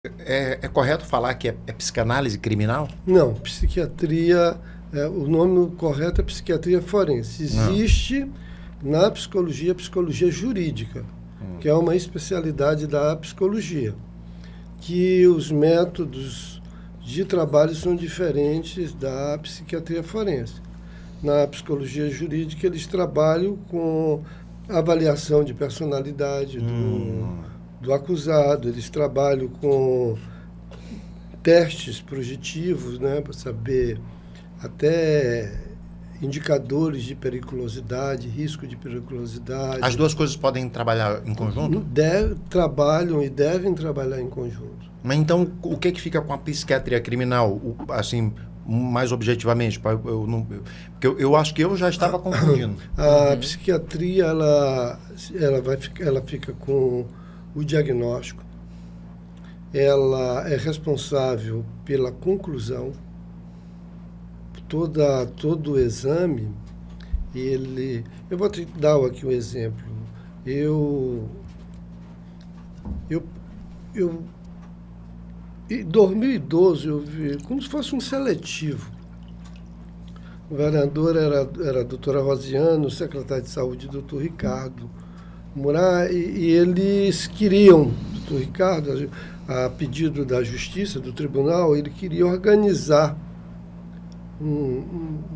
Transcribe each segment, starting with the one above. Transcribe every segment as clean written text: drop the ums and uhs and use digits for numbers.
É correto falar que é psicanálise criminal? Não, psiquiatria, o nome correto é psiquiatria forense. Existe na psicologia, psicologia jurídica, que é uma especialidade da psicologia, que os métodos de trabalho são diferentes da psiquiatria forense. Na psicologia jurídica, eles trabalham com avaliação de personalidade do acusado, eles trabalham com testes projetivos, né, para saber até indicadores de periculosidade, risco de periculosidade. As duas coisas podem trabalhar em conjunto? Trabalham e devem trabalhar em conjunto. Mas então, o que fica com a psiquiatria criminal, assim, mais objetivamente? Porque eu acho que eu já estava confundindo. A psiquiatria, ela fica com o diagnóstico, ela é responsável pela conclusão. Todo o exame, eu vou te dar aqui um exemplo. Em 2012 eu vi como se fosse um seletivo. O vereador era a doutora Rosiane, o secretário de saúde, doutor Ricardo Murat, e eles queriam, doutor Ricardo, a pedido da justiça, do tribunal, ele queria organizar um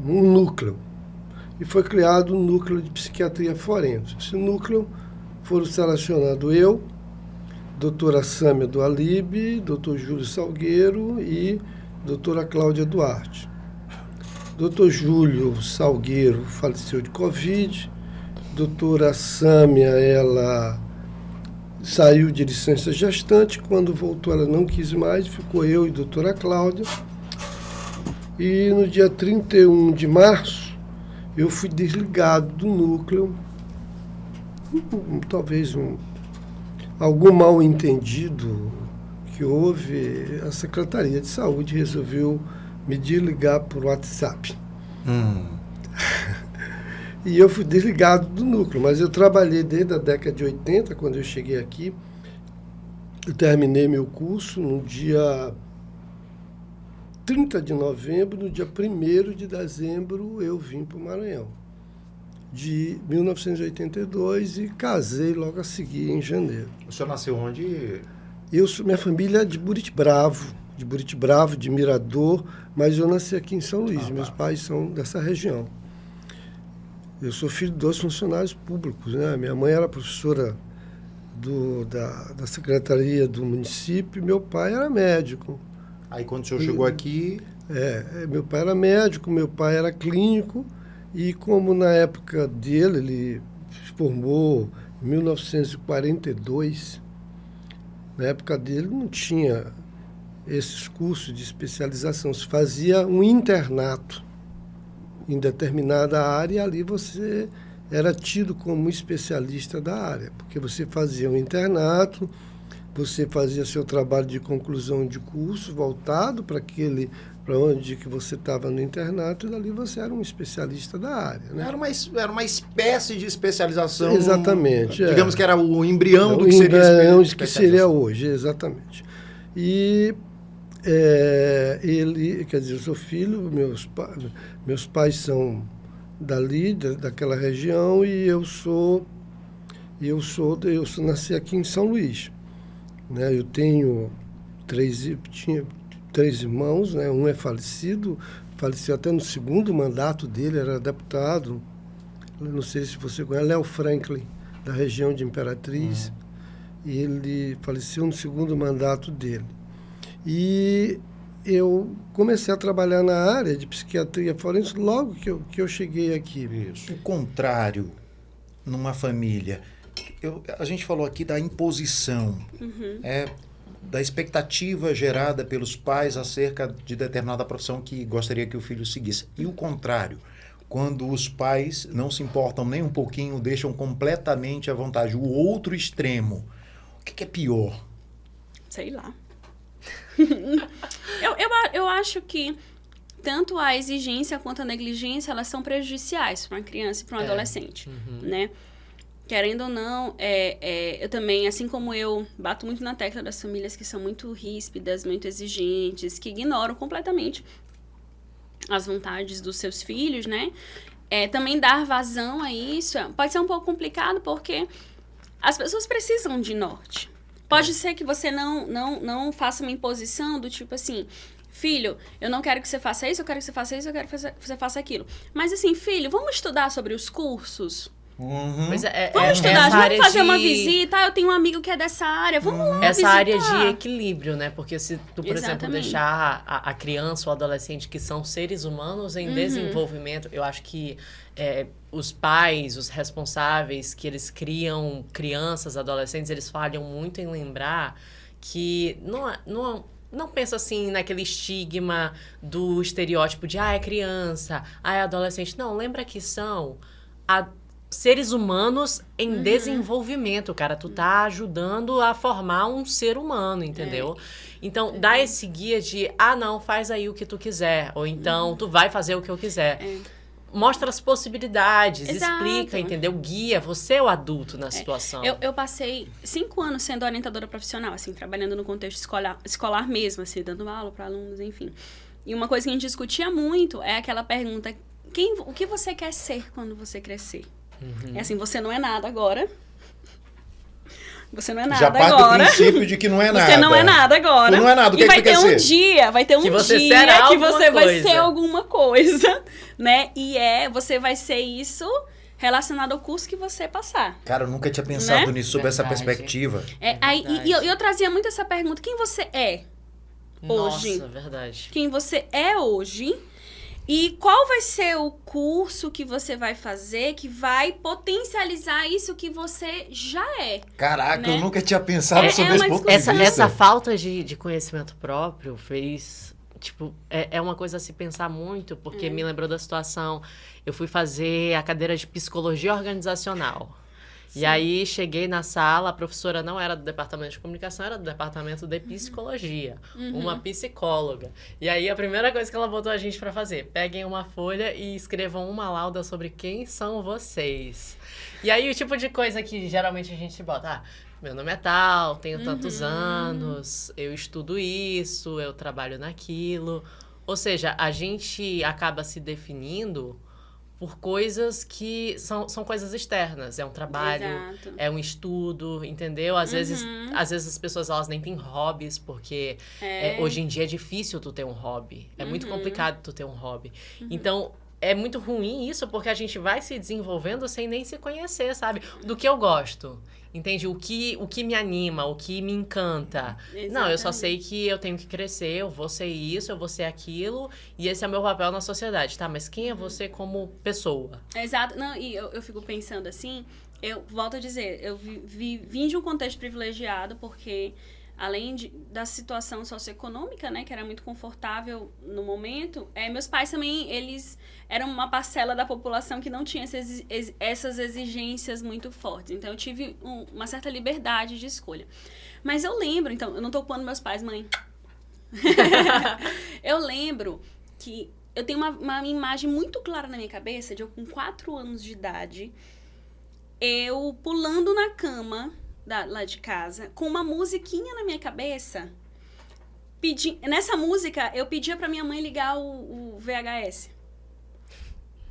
núcleo. E foi criado um núcleo de psiquiatria forense. Esse núcleo foram selecionados eu, doutora Sâmia do Alibe, doutor Júlio Salgueiro e doutora Cláudia Duarte. Doutor Júlio Salgueiro faleceu de Covid, doutora Sâmia, ela saiu de licença gestante, quando voltou ela não quis mais, ficou eu e doutora Cláudia. E no dia 31 de março, eu fui desligado do núcleo, talvez algum mal entendido que houve, a Secretaria de Saúde resolveu me desligar por WhatsApp. E eu fui desligado do núcleo, mas eu trabalhei desde a década de 80, quando eu cheguei aqui. Eu terminei meu curso no dia 30 de novembro, no dia 1º de dezembro, eu vim para o Maranhão, de 1982, e casei logo a seguir, em janeiro. O senhor nasceu onde? Minha família é de Buritibravo, de Mirador, mas eu nasci aqui em São Luís. Meus pais são dessa região. Eu sou filho de 2 funcionários públicos, né? Minha mãe era professora da secretaria do município, e meu pai era médico. Aí quando o senhor chegou aqui... meu pai era médico, meu pai era clínico, e como na época dele, ele se formou em 1942, na época dele não tinha esses cursos de especialização, se fazia um internato em determinada área, e ali você era tido como especialista da área, porque você fazia um internato, você fazia seu trabalho de conclusão de curso voltado para onde que você estava no internato, e dali você era um especialista da área. Né? Era uma espécie de especialização. Exatamente. Digamos que era o embrião do que seria hoje, exatamente. E ele, quer dizer, eu sou filho, meus pais são dali, daquela região, e eu nasci aqui em São Luís. Né? Eu tinha 3 irmãos, né? Um é faleceu até no 2º mandato dele, era deputado, não sei se você conhece, Léo Franklin, da região de Imperatriz, e ele faleceu no 2º mandato dele. E eu comecei a trabalhar na área de psiquiatria forense logo que eu cheguei aqui. Isso. O contrário, numa família... a gente falou aqui da imposição, da expectativa gerada pelos pais acerca de determinada profissão que gostaria que o filho seguisse. E o contrário, quando os pais não se importam nem um pouquinho, deixam completamente à vontade. O outro extremo, o que é pior? Sei lá. eu acho que tanto a exigência quanto a negligência, elas são prejudiciais para uma criança e para um adolescente, né? querendo ou não, eu também, assim como eu, bato muito na tecla das famílias que são muito ríspidas, muito exigentes, que ignoram completamente as vontades dos seus filhos, né? Também dar vazão a isso pode ser um pouco complicado, porque as pessoas precisam de norte. Pode ser que você não faça uma imposição do tipo assim, filho, eu não quero que você faça isso, eu quero que você faça isso, eu quero que você faça aquilo. Mas assim, filho, vamos estudar sobre os cursos? Uhum. Vamos estudar, vamos fazer uma visita. Eu tenho um amigo que é dessa área, vamos lá essa visitar. área de equilíbrio, né? Porque se tu, por exemplo, Exatamente. deixar a criança ou adolescente, que são seres humanos em desenvolvimento, eu acho que os pais, os responsáveis, que eles criam crianças, adolescentes, eles falham muito em lembrar que não pensa assim naquele estigma do estereótipo de é criança, é adolescente. Não, lembra que são seres humanos em desenvolvimento, cara. Tu tá ajudando a formar um ser humano, entendeu? Então, dá esse guia de, não, faz aí o que tu quiser. Ou então, tu vai fazer o que eu quiser. Mostra as possibilidades, Exato. explica, entendeu? Guia, você é o adulto na situação. Eu passei 5 anos sendo orientadora profissional, assim, trabalhando no contexto escolar mesmo, assim, dando aula para alunos, enfim. E uma coisa que a gente discutia muito é aquela pergunta, o que você quer ser quando você crescer? É assim, você não é nada agora. Você não é nada Já parte agora. do princípio de que não é nada. Você não é nada agora. Tu não é nada, o que e é que tu quer ser? vai ter um Que você dia será que alguma você vai coisa. ser alguma coisa, né? E você vai ser isso relacionado ao curso que você passar. Cara, eu nunca tinha pensado Né? nisso, sob essa Verdade. perspectiva. E eu trazia muito essa pergunta, quem você é hoje? Nossa, verdade. Quem você é hoje e qual vai ser o curso que você vai fazer que vai potencializar isso que você já é. Caraca, Né? eu nunca tinha pensado É sobre uma esse ponto de Essa vista. falta de conhecimento próprio fez... Tipo, é uma coisa a se pensar muito, porque me lembrou da situação. Eu fui fazer a cadeira de psicologia organizacional. E aí, cheguei na sala, a professora não era do departamento de comunicação, era do departamento de psicologia. Uma psicóloga. E aí, a primeira coisa que ela botou a gente pra fazer, peguem uma folha e escrevam uma lauda sobre quem são vocês. E aí, o tipo de coisa que geralmente a gente bota, meu nome é tal, tenho tantos anos, eu estudo isso, eu trabalho naquilo. Ou seja, a gente acaba se definindo por coisas que são coisas externas. É um trabalho, Exato. é um estudo, entendeu? Às vezes as pessoas elas nem têm hobbies, porque hoje em dia é difícil tu ter um hobby. É muito complicado tu ter um hobby. Então, é muito ruim isso, porque a gente vai se desenvolvendo sem nem se conhecer, sabe? Do que eu gosto. Entende? O que me anima, o que me encanta. Não, eu só sei que eu tenho que crescer, eu vou ser isso, eu vou ser aquilo, e esse é o meu papel na sociedade, tá? Mas quem é você como pessoa? Exato. Não, e eu fico pensando assim, eu volto a dizer, eu vim de um contexto privilegiado, porque além da situação socioeconômica, né, que era muito confortável no momento, meus pais também, eles eram uma parcela da população que não tinha essas exigências muito fortes. Então, eu tive uma certa liberdade de escolha. Mas eu lembro, então, eu não tô culpando meus pais, mãe. Eu lembro que eu tenho uma imagem muito clara na minha cabeça de eu com 4 anos de idade, eu pulando na cama lá de casa, com uma musiquinha na minha cabeça. Nessa música, eu pedia pra minha mãe ligar o VHS.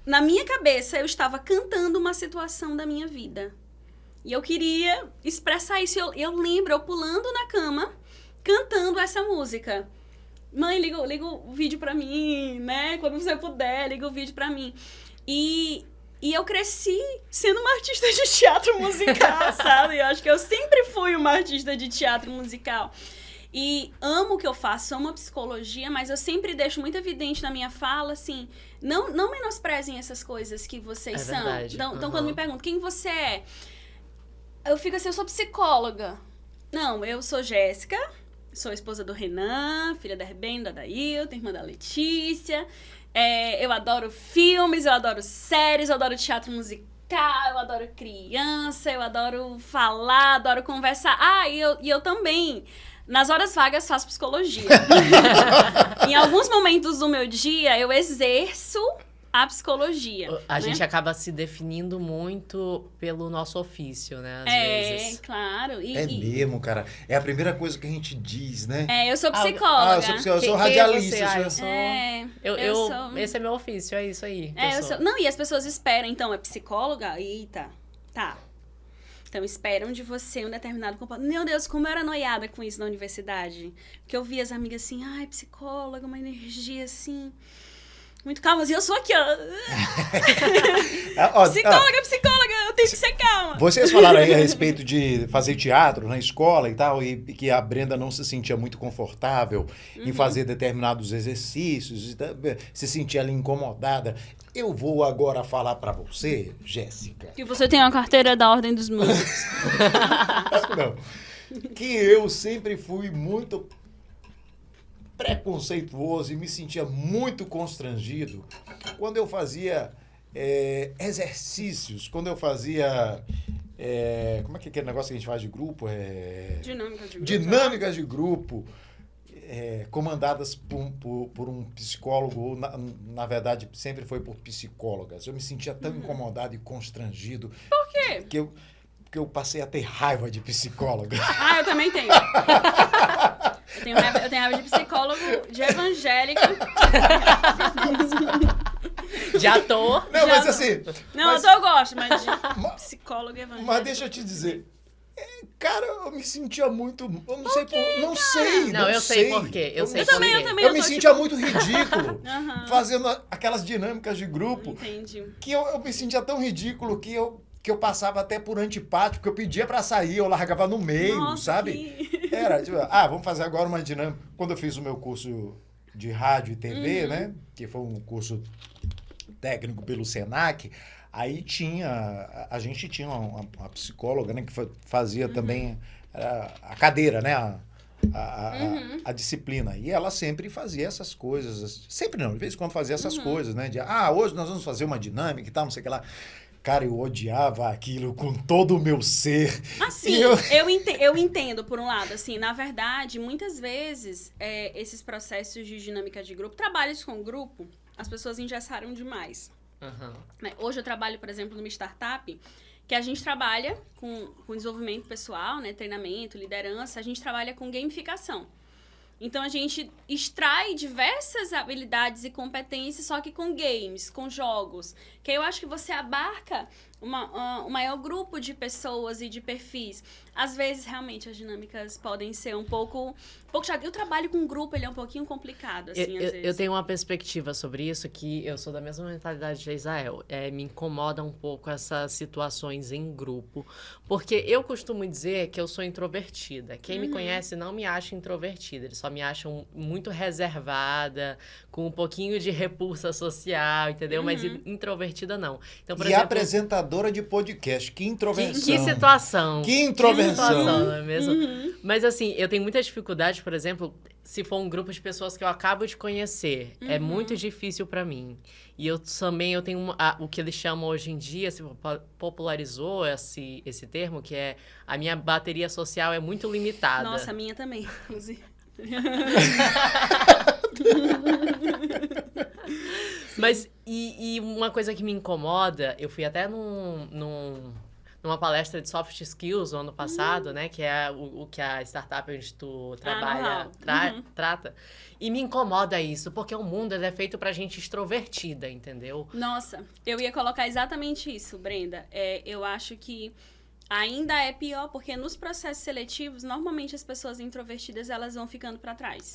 Na minha cabeça, eu estava cantando uma situação da minha vida. E eu queria expressar isso. Eu lembro, eu pulando na cama, cantando essa música. Mãe, liga o vídeo pra mim, né? Quando você puder, liga o vídeo pra mim. E eu cresci sendo uma artista de teatro musical, sabe? Eu acho que eu sempre fui uma artista de teatro musical. E amo o que eu faço, amo a psicologia, mas eu sempre deixo muito evidente na minha fala, assim, não menosprezem essas coisas que vocês são. Verdade. Então, quando me perguntam, quem você é? Eu fico assim, eu sou psicóloga. Não, eu sou Jéssica, sou esposa do Renan, filha da Rebene, da Dailton, irmã da Letícia. Eu adoro filmes, eu adoro séries, eu adoro teatro musical, eu adoro criança, eu adoro falar, adoro conversar. E eu também, nas horas vagas, faço psicologia. Em alguns momentos do meu dia, eu exerço a psicologia. A né? gente acaba se definindo muito pelo nosso ofício, né? Às vezes. Claro. É mesmo, cara. É a primeira coisa que a gente diz, né? Eu sou psicóloga. Eu sou psicóloga, eu sou Quem é radialista. você? Eu sou... eu sou... Esse é meu ofício, é isso aí. Não, e as pessoas esperam, então, é psicóloga? Eita, tá. Então, esperam de você um determinado comportamento. Meu Deus, como eu era noiada com isso na universidade. Porque eu via as amigas assim, ai, psicóloga, uma energia assim... Muito calma, e eu sou aqui, ó. Psicóloga, eu tenho que ser calma. Vocês falaram aí a respeito de fazer teatro na escola e tal, e que a Brenda não se sentia muito confortável em fazer determinados exercícios, se sentia ali incomodada. Eu vou agora falar pra você, Jéssica. Que você tem uma carteira da Ordem dos Músicos. Não. Que eu sempre fui muito preconceituoso e me sentia muito constrangido quando eu fazia exercícios, quando eu fazia... como é que é aquele negócio que a gente faz de grupo? Dinâmicas de grupo. Comandadas por um psicólogo, ou na verdade sempre foi por psicólogas. Eu me sentia tão incomodado e constrangido. Por quê? Porque eu passei a ter raiva de psicóloga. Eu também tenho. Eu tenho raiva de psicólogo, de evangélico. De ator. Não, mas assim... Não, eu gosto, mas de psicólogo e evangélico. Mas deixa eu te dizer... Cara, eu me sentia muito... Eu não sei por... Não sei por quê. Eu também. Eu me sentia muito ridículo fazendo aquelas dinâmicas de grupo. Entendi. Que eu me sentia tão ridículo que eu passava até por antipático, que eu pedia pra sair, eu largava no meio, sabe? Era, tipo, vamos fazer agora uma dinâmica. Quando eu fiz o meu curso de rádio e TV, né? Que foi um curso técnico pelo Senac, aí a gente tinha uma psicóloga, né? Que fazia também a cadeira, né? A disciplina. E ela sempre fazia essas coisas. Sempre não, de vez em quando fazia essas coisas, né? De, hoje nós vamos fazer uma dinâmica e tal, não sei o que lá. Cara, eu odiava aquilo com todo o meu ser. Assim, eu entendo, por um lado. Assim, na verdade, muitas vezes, esses processos de dinâmica de grupo, trabalhos com grupo, as pessoas engessaram demais. Né? Hoje eu trabalho, por exemplo, numa startup, que a gente trabalha com desenvolvimento pessoal, né? Treinamento, liderança, a gente trabalha com gamificação. Então, a gente extrai diversas habilidades e competências, só que com games, com jogos. Que aí eu acho que você abarca um maior grupo de pessoas e de perfis. Às vezes, realmente, as dinâmicas podem ser um pouco chato. E o trabalho com grupo, ele é um pouquinho complicado, assim, às vezes. Eu tenho uma perspectiva sobre isso, que eu sou da mesma mentalidade de Israel. Me incomoda um pouco essas situações em grupo, porque eu costumo dizer que eu sou introvertida. Quem me conhece não me acha introvertida, eles só me acham muito reservada, com um pouquinho de repulsa social, entendeu? Mas introvertida não. Então, por exemplo, apresentadora de podcast, que introversão. Que situação. Que introversão. Não é mesmo? Mas assim, eu tenho muita dificuldade, por exemplo, se for um grupo de pessoas que eu acabo de conhecer. É muito difícil pra mim. E eu também tenho o que eles chamam hoje em dia, se popularizou esse termo, que é a minha bateria social é muito limitada. Nossa, a minha também, inclusive. Mas, e uma coisa que me incomoda, eu fui até numa palestra de soft skills no ano passado, né? Que é o que a startup onde tu trabalha trata. E me incomoda isso, porque o mundo ele é feito pra gente extrovertida, entendeu? Nossa, eu ia colocar exatamente isso, Brenda. Eu acho que ainda é pior, porque nos processos seletivos, normalmente as pessoas introvertidas, elas vão ficando pra trás.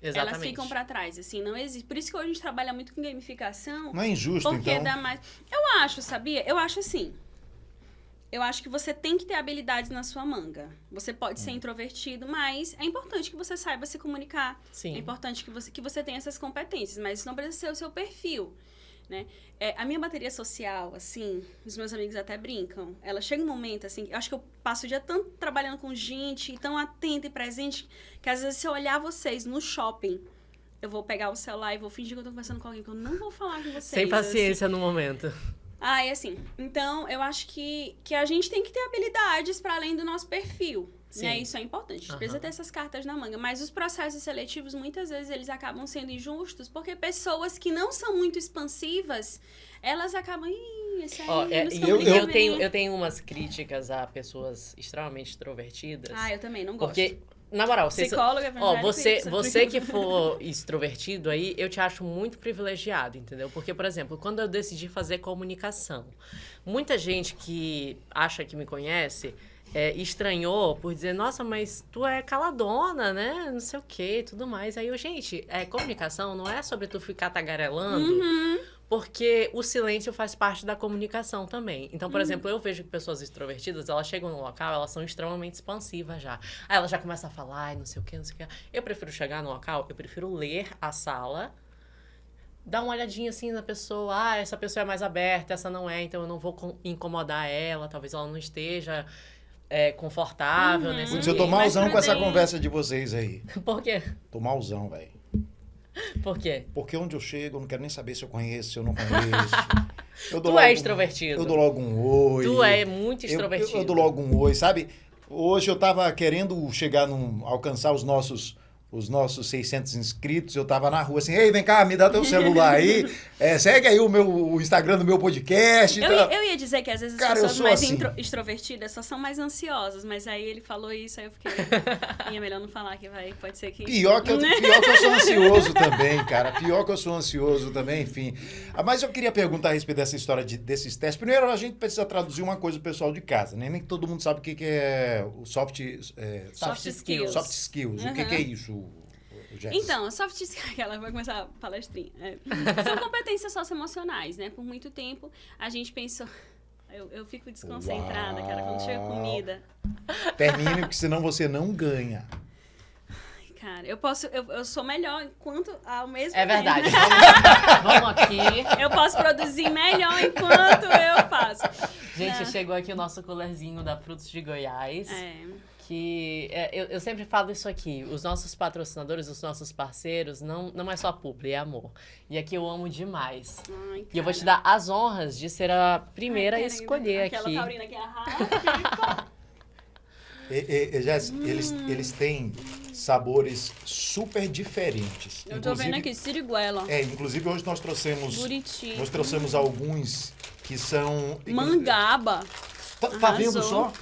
Exatamente. Elas ficam pra trás, assim, não existe. Por isso que hoje a gente trabalha muito com gamificação. Não é injusto, porque então? dá mais... Eu acho, sabia? Eu acho assim. Eu acho que você tem que ter habilidades na sua manga. Você pode ser introvertido, mas é importante que você saiba se comunicar. Sim. É importante que você tenha essas competências, mas isso não precisa ser o seu perfil, né? A minha bateria social, assim, os meus amigos até brincam. Ela chega um momento, assim, eu acho que eu passo o dia tanto trabalhando com gente, e tão atenta e presente, que às vezes se eu olhar vocês no shopping, eu vou pegar o celular e vou fingir que eu tô conversando com alguém, que eu não vou falar com vocês. Sem paciência assim. no momento. E assim, então eu acho que a gente tem que ter habilidades para além do nosso perfil, Sim. Né? Isso é importante. A gente precisa ter essas cartas na manga. Mas os processos seletivos, muitas vezes, eles acabam sendo injustos, porque pessoas que não são muito expansivas, elas acabam... Ih, esse aí não se comunica bem. Eu tenho umas críticas a pessoas extremamente extrovertidas. Ah, eu também não gosto. Porque, na moral, Psicóloga, você que for extrovertido aí, eu te acho muito privilegiado, entendeu? Porque, por exemplo, quando eu decidi fazer comunicação, muita gente que acha que me conhece estranhou por dizer, nossa, mas tu é caladona, né? Não sei o quê, tudo mais. Aí eu, gente, comunicação não é sobre tu ficar tagarelando, porque o silêncio faz parte da comunicação também. Então, por exemplo, eu vejo que pessoas extrovertidas, elas chegam no local, elas são extremamente expansivas já. Aí elas já começam a falar, não sei o quê, não sei o quê. Eu prefiro chegar no local, eu prefiro ler a sala, dar uma olhadinha assim na pessoa, essa pessoa é mais aberta, essa não é, então eu não vou incomodar ela, talvez ela não esteja confortável nesse Putz, eu tô Mais malzão com essa prudente. conversa de vocês aí. Por quê? Tô malzão, velho. Por quê? Porque onde eu chego, eu não quero nem saber se eu conheço, se eu não conheço. Eu dou Tu é logo extrovertido. Eu dou logo um oi. Tu é muito extrovertido. Eu dou logo um oi, sabe? Hoje eu tava querendo chegar alcançar os nossos 600 inscritos, eu tava na rua assim, ei, vem cá, me dá teu celular aí, segue aí o Instagram do meu podcast. Eu ia dizer que às vezes as Cara, pessoas eu mais sou assim. extrovertidas só são mais ansiosas, mas aí ele falou isso, aí eu fiquei... é melhor não falar que pode ser que... Pior que eu sou ansioso também, cara. Pior que eu sou ansioso também, enfim. Mas eu queria perguntar a respeito dessa história desses testes. Primeiro, a gente precisa traduzir uma coisa pro pessoal de casa, né? Nem todo mundo sabe o que é o soft skills. Soft skills. O que é isso, Jess? Então, soft skills, ela vai começar a palestrinha. São competências socioemocionais, né? Por muito tempo, a gente pensou... Eu fico desconcentrada, cara, quando chega comida. Termine, porque senão você não ganha. Cara, eu sou melhor enquanto ao mesmo É tempo. verdade. Vamos aqui. Eu posso produzir melhor enquanto eu faço. Gente, Não. chegou aqui o nosso coolerzinho da Frutos de Goiás. É. Que eu sempre falo isso aqui, os nossos patrocinadores, os nossos parceiros, não é só publi, é amor. E aqui eu amo demais. Ai, E eu vou te cara. dar as honras de ser a primeira a Ai, escolher aquela aqui. taurina que arrasa. Jess, eles têm sabores super diferentes. Eu tô vendo aqui, siriguela. Inclusive hoje nós trouxemos Buriti. alguns que são... Mangaba. Tá vendo Arrasou. só?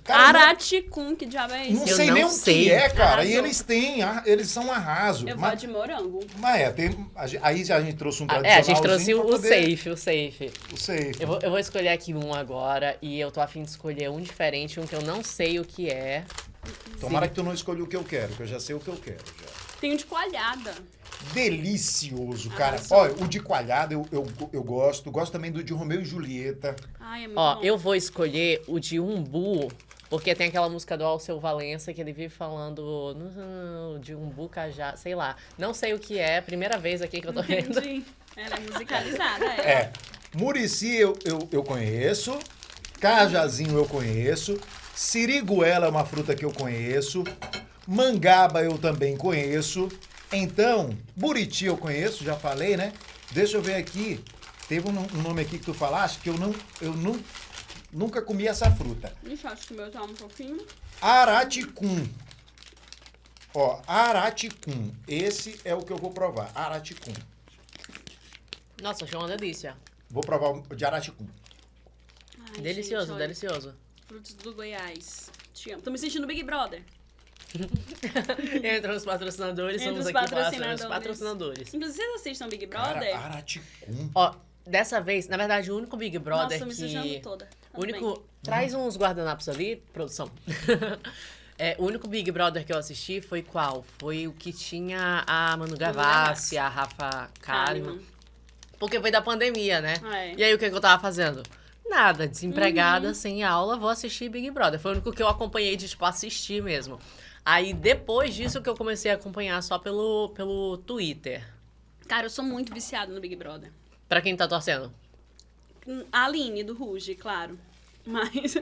Cara, Araticum, que diabo é isso? não Eu sei não nem o sei. que é, cara. E Arrasou. eles são arraso. Eu vou de morango. Mas aí a gente trouxe um A tradicional. gente trouxe o safe. O safe. Eu vou escolher aqui um agora e eu tô a fim de escolher um diferente, um que eu não sei o que é. Tomara que tu não escolha o que eu quero, que eu já sei o que eu quero. Já. Tem um de coalhada. Delicioso, cara. Arrasou. Olha, o de coalhada eu gosto. Gosto também do de Romeu e Julieta. Ai, é muito Ó, bom. eu vou escolher o de umbu, porque tem aquela música do Alceu Valença que ele vive falando de umbu, cajá, sei lá. Não sei o que é, primeira vez aqui que eu tô vendo. Entendi. Ela é musicalizada, Murici eu conheço. Cajazinho eu conheço. Siriguela é uma fruta que eu conheço. Mangaba eu também conheço. Então, Buriti eu conheço, já falei, né? Deixa eu ver aqui. Teve um nome aqui que tu falaste que eu nunca comi essa fruta. Ixi, acho que o meu tá um pouquinho. Araticum. Ó, Araticum. Esse é o que eu vou provar. Araticum. Nossa, achei uma delícia. Vou provar o de Araticum. Ai, Delicioso, gente, olha, delicioso. Frutos do Goiás. Te amo. Tô me sentindo Big Brother. Entre os patrocinadores, Entre somos os aqui para patrocinadores. os patrocinadores. Inclusive, vocês assistam Big Brother? Cara, Araticum. Ó, dessa vez, na verdade, o único Big Brother Nossa, tô me que... sujando toda. O único... Traz uns guardanapos ali, produção. O único Big Brother que eu assisti foi qual? Foi o que tinha a Manu Gavassi, a Rafa Kalimann. Porque foi da pandemia, né? É. E aí, o que eu tava fazendo? Nada, desempregada, sem aula, vou assistir Big Brother. Foi o único que eu acompanhei de, tipo, assistir mesmo. Aí, depois disso, que eu comecei a acompanhar só pelo Twitter. Cara, eu sou muito viciada no Big Brother. Pra quem tá torcendo? A Aline, do Ruge, claro. Mas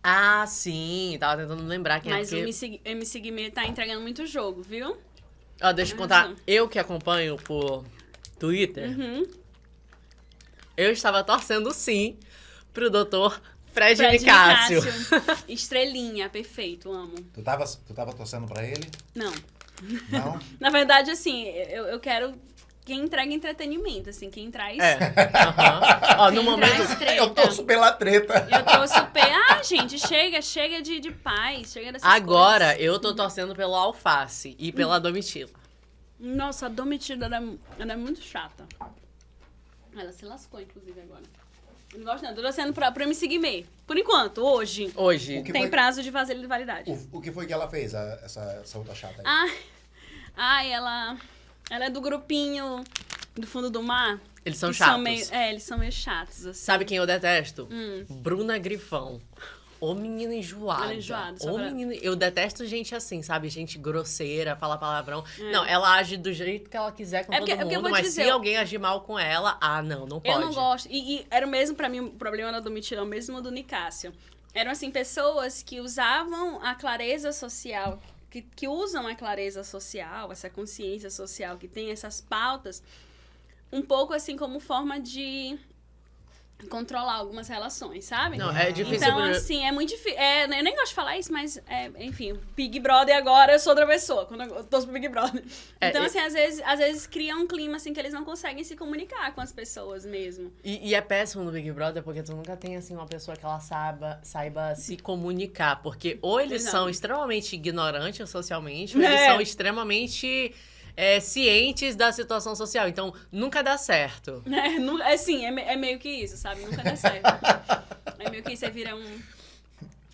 Ah, sim, tava tentando lembrar quem mas é. o Porque... MC Guimê tá entregando muito jogo, viu? Ó, deixa eu contar, Arrasou. eu que acompanho por Twitter, eu estava torcendo sim pro Dr. Fred Nicásio. Estrelinha, perfeito, amo. Tu tava torcendo pra ele? Não. Não? Na verdade, assim, eu quero quem entrega entretenimento, assim, quem traz... Ó, no quem momento... traz treta. Eu torço pela treta. Eu torço gente, chega de paz, chega dessas Agora, coisas. eu tô torcendo pelo Alface e pela Domitila. Nossa, a Domitila, ela é muito chata. Ela se lascou, inclusive, agora. Eu não gosto não, tô torcendo pra MC Guimê. Por enquanto, hoje. Hoje. O que Tem foi- prazo de validade. O que foi que ela fez, essa outra chata aí? Ela é do grupinho do fundo do mar. Eles são que chatos. eles são meio chatos, assim. Sabe quem eu detesto? Bruna Grifão. Ô menina enjoada. Ela é enjoada, só Ô pra- menina... Eu detesto gente assim, sabe? Gente grosseira, fala palavrão. Não, ela age do jeito que ela quiser com É todo porque eu mundo, vou mas dizer, se alguém agir mal com ela, não pode. Eu não gosto. E era o mesmo, pra mim, o problema da Domitila, o mesmo do Nicásio. Eram, assim, pessoas que usavam a clareza social, que usam a clareza social, essa consciência social, que tem essas pautas, um pouco, assim, como forma de controlar algumas relações, sabe? Não, é difícil. Então, assim, é muito difícil. Eu nem gosto de falar isso, mas, enfim, Big Brother agora eu sou outra pessoa, quando eu torço pro Big Brother. Então, assim, às vezes cria um clima, assim, que eles não conseguem se comunicar com as pessoas mesmo. E é péssimo no Big Brother porque tu nunca tem, assim, uma pessoa que ela saiba se comunicar. Porque ou eles Exato. são extremamente ignorantes socialmente, ou eles são extremamente cientes da situação social. Então, nunca dá certo. É meio que isso, sabe? Nunca dá certo. É meio que isso, aí vira um...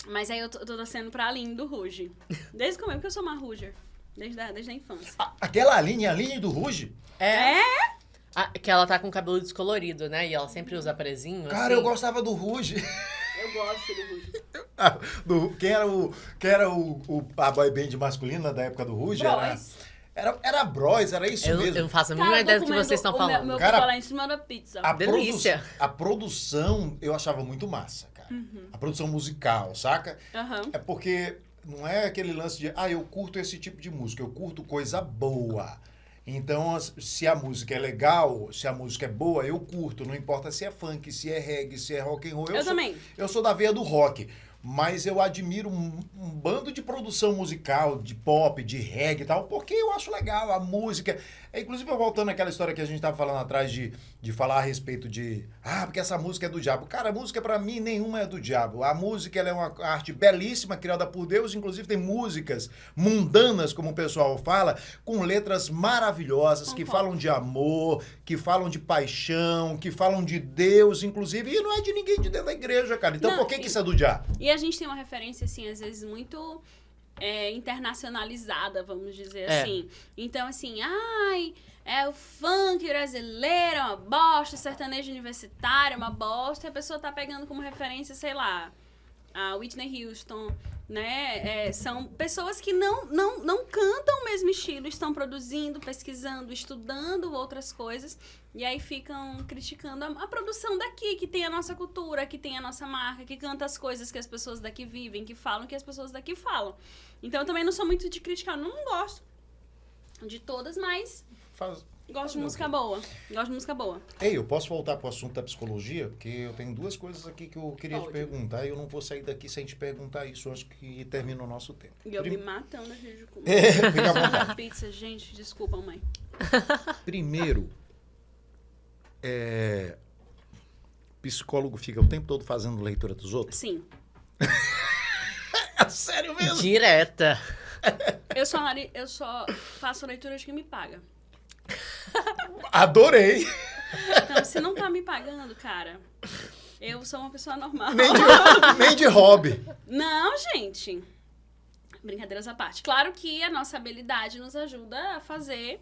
Mas aí eu tô torcendo pra Aline do Ruge. Desde como é que eu sou uma Ruger? Desde a infância. Aquela Aline do Ruge? Que ela tá com o cabelo descolorido, né? E ela sempre usa prezinho, Cara, assim. eu gostava do Ruge. Eu gosto do Ruge. Quem era a boy band masculina da época do Ruge? Bros. Era Bros, era isso Eu mesmo. não faço a mínima ideia do que vocês estão falando. Meu Cara, picolé em cima da pizza. delícia. A produção eu achava muito massa, cara. A produção musical, saca? Aham. É porque não é aquele lance de, eu curto esse tipo de música, eu curto coisa boa. Então, se a música é legal, se a música é boa, eu curto. Não importa se é funk, se é reggae, se é rock and roll. Eu também. Eu sou da veia do rock. Mas eu admiro um bando de produção musical, de pop, de reggae e tal, porque eu acho legal a música. Inclusive, eu voltando àquela história que a gente estava falando atrás de falar a respeito de... porque essa música é do diabo. Cara, a música pra mim nenhuma é do diabo. A música ela é uma arte belíssima, criada por Deus. Inclusive, tem músicas mundanas, como o pessoal fala, com letras maravilhosas, que falam de amor, que falam de paixão, que falam de Deus, inclusive. E não é de ninguém de dentro da igreja, cara. Então, Não, por que isso é do diabo? E a gente tem uma referência, assim, às vezes muito internacionalizada, vamos dizer assim. Então, assim, o funk brasileiro é uma bosta, o sertanejo universitário é uma bosta, e a pessoa tá pegando como referência, sei lá, a Whitney Houston, né? São pessoas que não cantam o mesmo estilo, estão produzindo, pesquisando, estudando outras coisas, e aí ficam criticando a produção daqui, que tem a nossa cultura, que tem a nossa marca, que canta as coisas que as pessoas daqui vivem, que falam que as pessoas daqui falam. Então eu também não sou muito de criticar, não gosto de todas, mas gosto de música boa. Gosto de música boa. Ei, eu posso voltar pro assunto da psicologia? Porque eu tenho duas coisas aqui que eu queria te perguntar e eu não vou sair daqui sem te perguntar isso. Eu acho que termina o nosso tempo. E eu me matando a gente de comer. Fica à vontade. Pizza, gente, desculpa, mãe. Primeiro, psicólogo fica o tempo todo fazendo leitura dos outros? Sim. É sério mesmo? Direta. Eu só faço leitura de quem me paga. Adorei! Então, se não tá me pagando, cara, eu sou uma pessoa normal. Nem de hobby. Não, gente. Brincadeiras à parte. Claro que a nossa habilidade nos ajuda a fazer.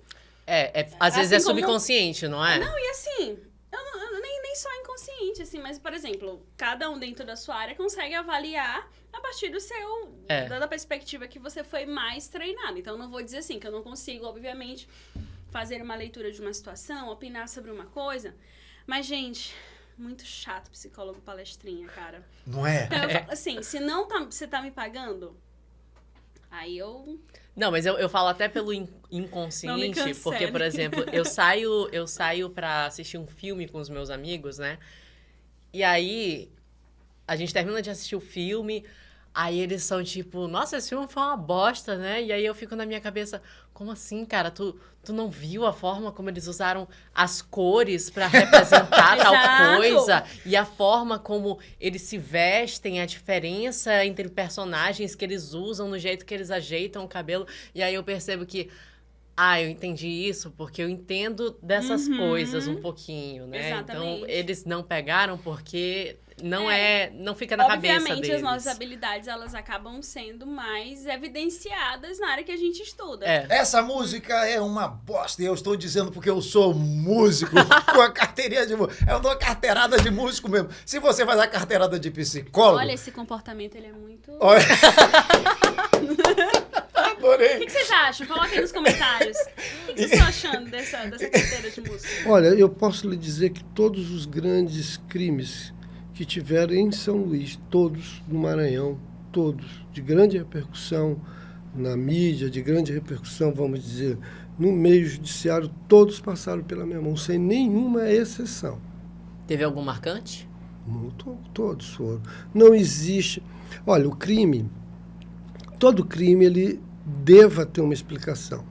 Às vezes Assim é como- subconsciente, não é? Não, e assim, eu nem só inconsciente, assim, mas, por exemplo, cada um dentro da sua área consegue avaliar a partir do seu, da perspectiva que você foi mais treinado. Então, eu não vou dizer assim, que eu não consigo, obviamente, fazer uma leitura de uma situação, opinar sobre uma coisa, mas, gente, muito chato psicólogo palestrinha, cara. Não é? Então, eu falo assim, se não você tá me pagando, aí eu... Não, mas eu falo até pelo Não me inconsciente, cancele. porque, por exemplo, eu saio pra assistir um filme com os meus amigos, né? E aí a gente termina de assistir o filme, aí eles são tipo, nossa, esse filme foi uma bosta, né? E aí eu fico na minha cabeça, como assim, cara? Tu não viu a forma como eles usaram as cores pra representar tal Exato. coisa? E a forma como eles se vestem, a diferença entre personagens que eles usam, no jeito que eles ajeitam o cabelo. E aí eu percebo que, eu entendi isso porque eu entendo dessas coisas um pouquinho, né? Exatamente. Então, eles não pegaram porque não fica na cabeça deles. Obviamente, as nossas habilidades, elas acabam sendo mais evidenciadas na área que a gente estuda. Essa música é uma bosta, e eu estou dizendo porque eu sou músico, com a carteirinha de músico. Eu dou uma carteirada de músico mesmo. Se você faz a carteirada de psicólogo... Olha, esse comportamento, ele é muito... Olha... Adorei. O que vocês acham? Coloca aí nos comentários. O que vocês estão achando dessa carteira de música? Olha, eu posso lhe dizer que todos os grandes crimes que tiveram em São Luís, todos no Maranhão, todos, de grande repercussão na mídia, de grande repercussão, vamos dizer, no meio judiciário, todos passaram pela minha mão, sem nenhuma exceção. Teve algum marcante? Todos foram. Não existe... Olha, o crime, todo crime, ele deva ter uma explicação.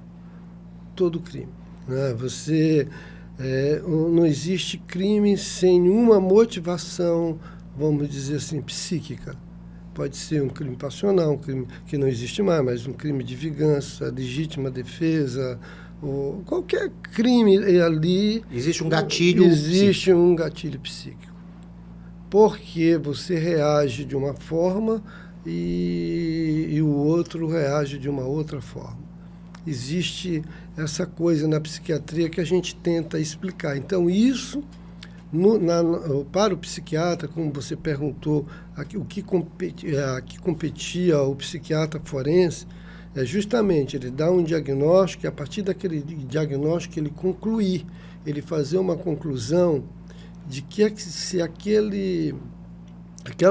Todo crime. Né? Não existe crime sem nenhuma motivação, vamos dizer assim, psíquica. Pode ser um crime passional, um crime que não existe mais, mas um crime de vingança, legítima defesa, ou qualquer crime ali... Existe um gatilho Existe um gatilho psíquico. Porque você reage de uma forma e o outro reage de uma outra forma. Existe essa coisa na psiquiatria que a gente tenta explicar. Então, isso, para o psiquiatra, como você perguntou, a que competia ao psiquiatra forense, é justamente ele dar um diagnóstico e, a partir daquele diagnóstico, ele concluir, ele fazer uma conclusão de que se aquela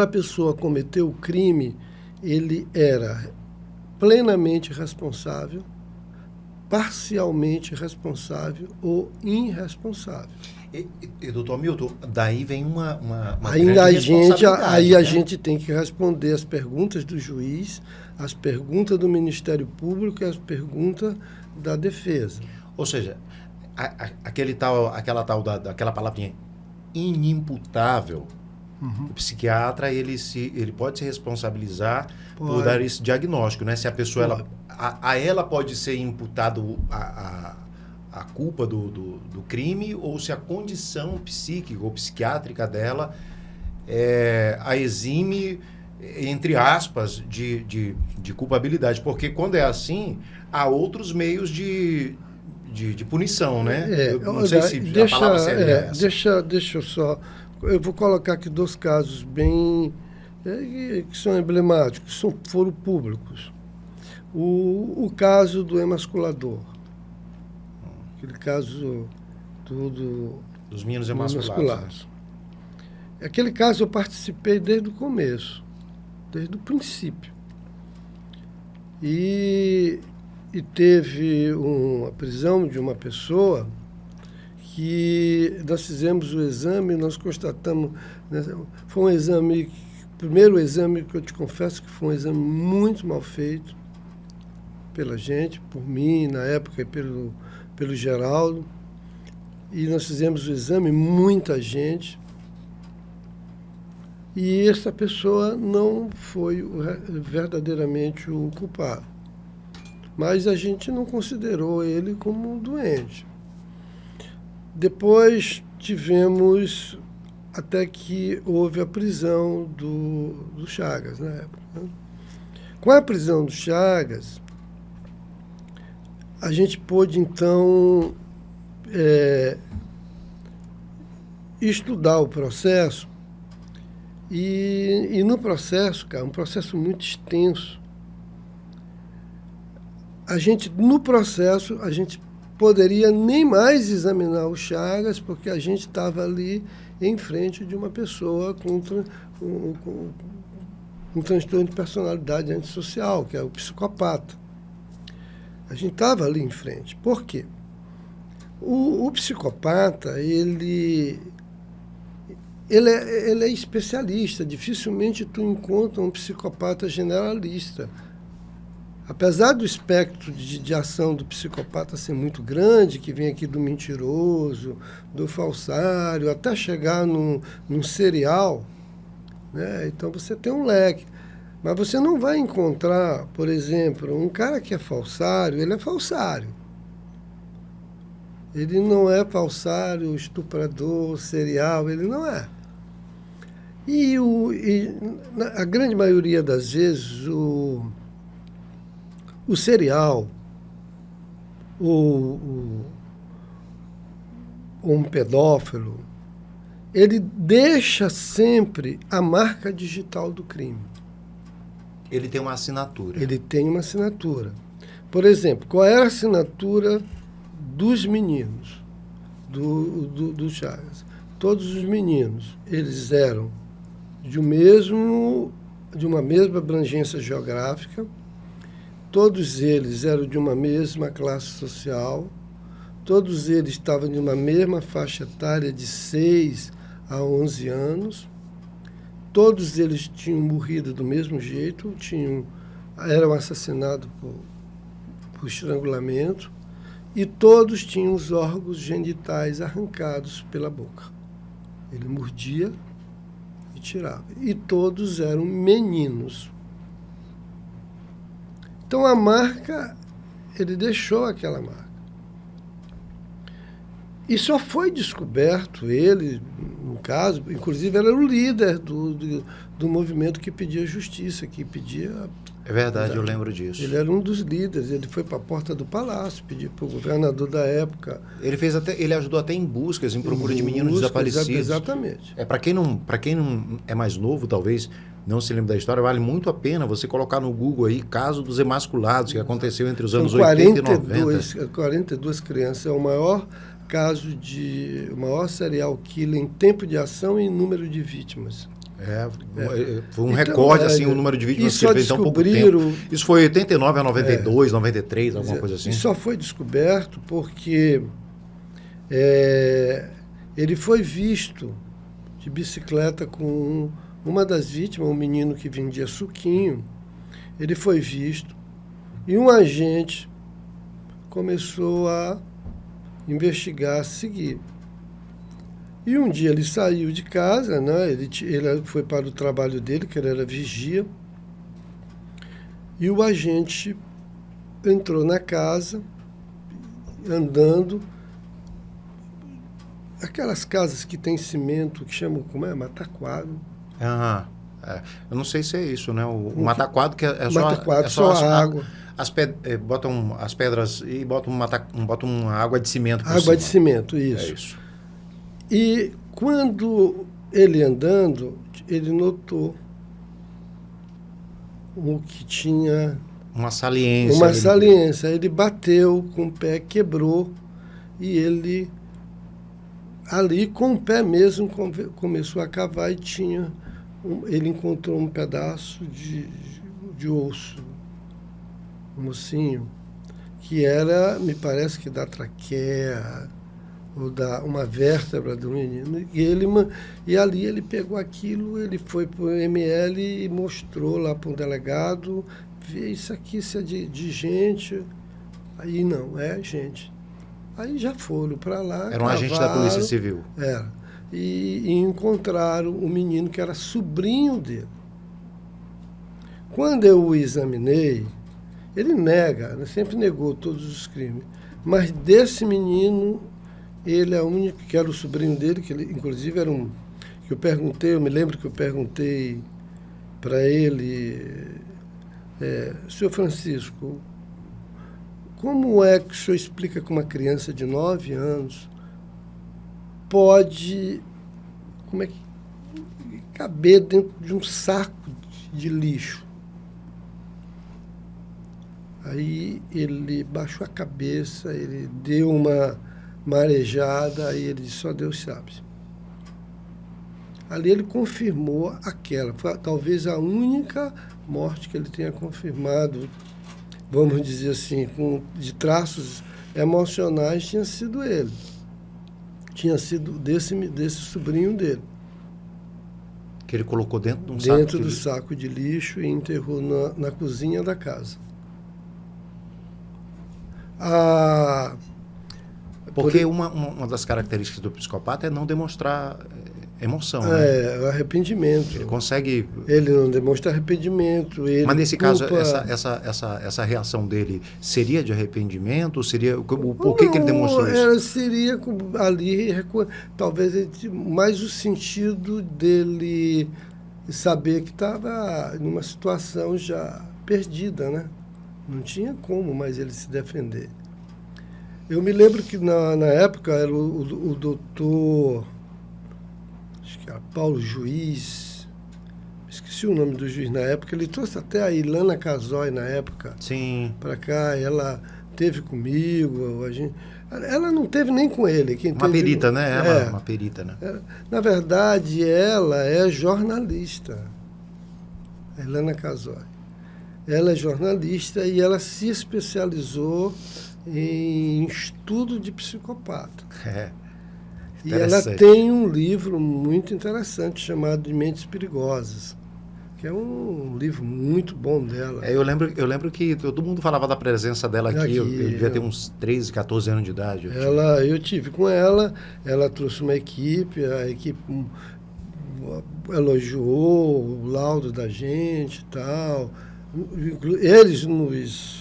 pessoa cometeu o crime, ele era plenamente responsável, parcialmente responsável ou irresponsável. E doutor Milton, daí vem uma Ainda responsabilidade, a gente tem que responder as perguntas do juiz, as perguntas do Ministério Público e as perguntas da defesa. Ou seja, aquela palavrinha inimputável, o psiquiatra ele pode se responsabilizar por dar esse diagnóstico, né? Se a pessoa ela pode ser imputado a culpa do crime, ou se a condição psíquica ou psiquiátrica dela a exime, entre aspas, de culpabilidade. Porque quando é assim, há outros meios de punição, né? Eu não sei se a palavra seria essa. Deixa eu só... Eu vou colocar aqui 2 casos bem... que são emblemáticos, foram públicos. O caso do emasculador. Aquele caso dos meninos emasculados. Aquele caso eu participei desde o começo, desde o princípio. E teve uma prisão de uma pessoa que nós fizemos o exame, nós constatamos... Né, foi um exame, primeiro exame que eu te confesso que foi um exame muito mal feito pela gente, por mim, na época, e pelo Geraldo. E nós fizemos o exame, muita gente, e essa pessoa não foi verdadeiramente o culpado. Mas a gente não considerou ele como um doente. Depois tivemos, até que houve a prisão do Chagas, na época. Né? Com a prisão do Chagas, a gente pôde, então, estudar o processo. E no processo, cara, um processo muito extenso, no processo, a gente poderia nem mais examinar o Chagas, porque a gente estava ali em frente de uma pessoa com um transtorno de personalidade antissocial, que é o psicopata. A gente estava ali em frente. Por quê? O psicopata, ele ele é especialista. Dificilmente tu encontra um psicopata generalista. Apesar do espectro de ação do psicopata ser muito grande, que vem aqui do mentiroso, do falsário, até chegar num serial, né? Então você tem um leque. Mas você não vai encontrar, por exemplo, um cara que é falsário, ele é falsário. Ele não é falsário, estuprador, serial, ele não é. E a grande maioria das vezes, o serial, ou um pedófilo, ele deixa sempre a marca digital do crime. Ele tem uma assinatura. Ele tem uma assinatura. Por exemplo, qual era a assinatura dos meninos do Chagas? Todos os meninos, eles eram de uma mesma abrangência geográfica, todos eles eram de uma mesma classe social, todos eles estavam de uma mesma faixa etária de 6 a 11 anos, todos eles tinham morrido do mesmo jeito, eram assassinados por estrangulamento, e todos tinham os órgãos genitais arrancados pela boca. Ele mordia e tirava. E todos eram meninos. Então a marca, ele deixou aquela marca. E só foi descoberto ele, no caso, inclusive era o líder do movimento que pedia justiça, que pedia... É verdade, eu lembro disso. Ele era um dos líderes, ele foi para a porta do palácio, pediu para o governador da época. Ele ajudou até em buscas, em procura de meninos desaparecidos. Exatamente. Para quem não é mais novo, talvez não se lembre da história, vale muito a pena você colocar no Google aí caso dos emasculados, que aconteceu entre os anos 80 e 90. 42 crianças, é o maior caso o maior serial killer em tempo de ação e número de vítimas. Foi um recorde, assim, o número de vítimas que ele fez em tão pouco tempo. Isso foi 89 a 92, 93, alguma coisa assim. E só foi descoberto porque ele foi visto de bicicleta com uma das vítimas, um menino que vendia suquinho. Ele foi visto e um agente começou a investigar, a seguir. E um dia ele saiu de casa, né? Ele foi para o trabalho dele, que ele era vigia, e o agente entrou na casa, andando, aquelas casas que tem cimento, que chamam, como é? Mataquado. Eu não sei se é isso, né? O mataquado, que é só água. Botam as pedras e botam uma água de cimento por água cima. De cimento, isso. É isso. E quando ele andando, ele notou o que tinha... Uma saliência. Uma saliência. Ele bateu com o pé, quebrou, e ele, ali com o pé mesmo, começou a cavar e ele encontrou um pedaço de osso, um ossinho, que era, me parece que da traqueia, ou uma vértebra do menino. E ali ele pegou aquilo, ele foi para o ML e mostrou lá para um delegado, vê isso aqui, isso é de gente. Aí não, é gente. Aí já foram para lá. Era um agente da Polícia Civil. Era. E encontraram o menino que era sobrinho dele. Quando eu o examinei, ele nega, sempre negou todos os crimes. Mas desse menino, ele é o único que era o sobrinho dele, que ele, inclusive era que eu me lembro que eu perguntei para ele, senhor Francisco, como é que o senhor explica que uma criança de 9 anos pode, como é que, caber dentro de um saco de lixo? Aí ele baixou a cabeça, ele deu uma marejada, aí ele disse, só Deus sabe. Ali ele confirmou aquela, foi talvez a única morte que ele tenha confirmado, vamos dizer assim, de traços emocionais, tinha sido ele. Tinha sido desse sobrinho dele. Que ele colocou dentro de um saco Dentro de do lixo. saco de lixo e enterrou na cozinha da casa. Porque uma das características do psicopata é não demonstrar emoção, né? É, arrependimento. Ele consegue... Ele não demonstra arrependimento. Ele Mas nesse caso, culpa... essa reação dele seria de arrependimento? Seria por que ele demonstrou isso? Seria ali, talvez, mais o sentido dele saber que estava numa situação já perdida, né? Não tinha como mais ele se defender. Eu me lembro que na época era o doutor, acho que era Paulo Juiz, esqueci o nome do juiz na época, ele trouxe até a Ilana Casoy na época para cá, ela teve comigo, ela não teve nem com ele. Uma perita, né? Ela, uma perita, né? Na verdade, ela é jornalista, a Ilana Casoy. Ela é jornalista e ela se especializou em estudo de psicopata. E ela tem um livro muito interessante chamado De Mentes Perigosas, que é um livro muito bom dela. Eu lembro que todo mundo falava da presença dela aqui. Eu devia ter uns 13, 14 anos de idade. Eu tive com ela trouxe uma equipe, a equipe elogiou o laudo da gente e tal. Eles nos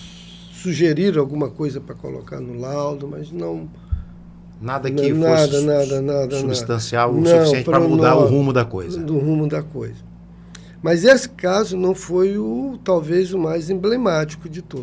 sugeriram alguma coisa para colocar no laudo, mas não... Nada que fosse substancial o suficiente para mudar o rumo da coisa. Do rumo da coisa. Mas esse caso não foi talvez o mais emblemático de todos.